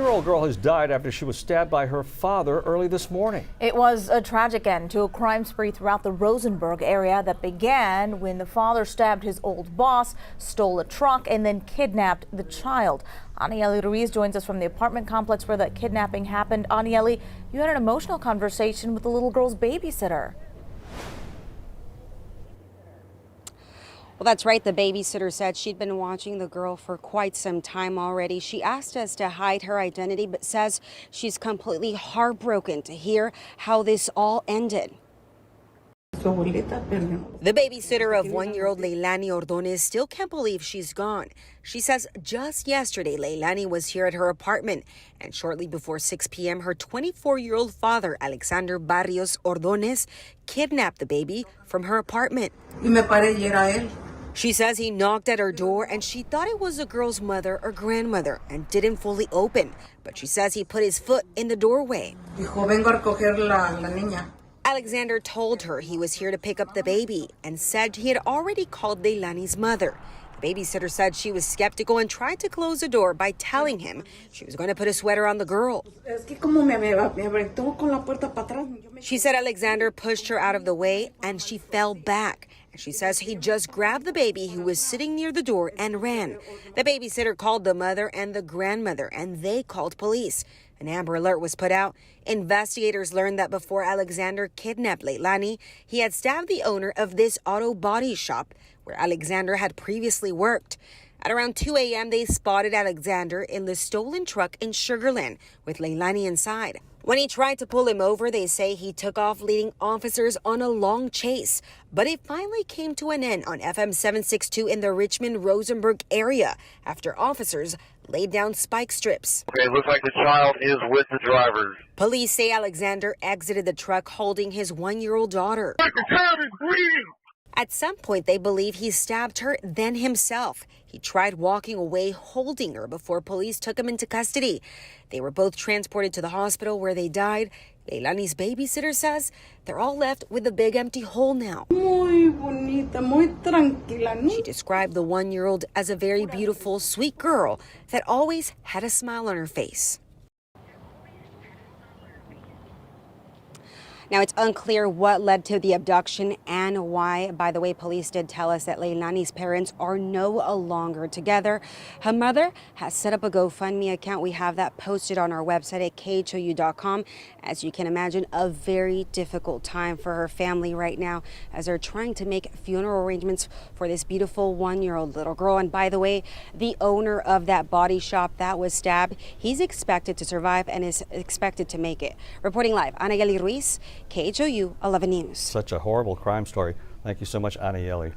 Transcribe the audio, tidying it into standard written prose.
10-year-old girl has died after she was stabbed by her father early this morning. It was a tragic end to a crime spree throughout the Rosenberg area that began when the father stabbed his old boss, stole a truck, and then kidnapped the child. Anieli Ruiz joins us from the apartment complex where that kidnapping happened. Anieli, you had an emotional conversation with the little girl's babysitter. Well, that's right. The babysitter said she'd been watching the girl for quite some time already. She asked us to hide her identity, but says she's completely heartbroken to hear how this all ended. The babysitter of 1-year-old Leylani Ordóñez still can't believe she's gone. She says just yesterday, Leylani was here at her apartment, and shortly before 6 p.m., her 24-year-old father, Alexander Barrios Ordóñez, kidnapped the baby from her apartment. She says he knocked at her door and she thought it was the girl's mother or grandmother and didn't fully open. But she says he put his foot in the doorway. Alexander told her he was here to pick up the baby and said he had already called Leylani's mother. The babysitter said she was skeptical and tried to close the door by telling him she was going to put a sweater on the girl. She said Alexander pushed her out of the way and she fell back. She says he just grabbed the baby who was sitting near the door and ran. The babysitter called the mother and the grandmother, and they called police. An Amber Alert was put out. Investigators learned that before Alexander kidnapped Leylani, he had stabbed the owner of this auto body shop where Alexander had previously worked. At around 2 a.m., they spotted Alexander in the stolen truck in Sugarland with Leylani inside. When he tried to pull him over, they say he took off leading officers on a long chase. But it finally came to an end on FM 762 in the Richmond-Rosenberg area after officers laid down spike strips. Okay, looks like the child is with the driver. Police say Alexander exited the truck holding his 1-year-old daughter. The child is bleeding! At some point, they believe he stabbed her, then himself. He tried walking away holding her before police took him into custody. They were both transported to the hospital where they died. Leylani's babysitter says they're all left with a big empty hole now. She described the 1-year-old as a very beautiful, sweet girl that always had a smile on her face. Now, it's unclear what led to the abduction and why. By the way, police did tell us that Leylani's parents are no longer together. Her mother has set up a GoFundMe account. We have that posted on our website at khou.com. As you can imagine, a very difficult time for her family right now as they're trying to make funeral arrangements for this beautiful 1-year-old little girl. And by the way, the owner of that body shop that was stabbed, he's expected to survive and is expected to make it. Reporting live, Anieli Ruiz, KHOU 11 News. Such a horrible crime story. Thank you so much, Anieli.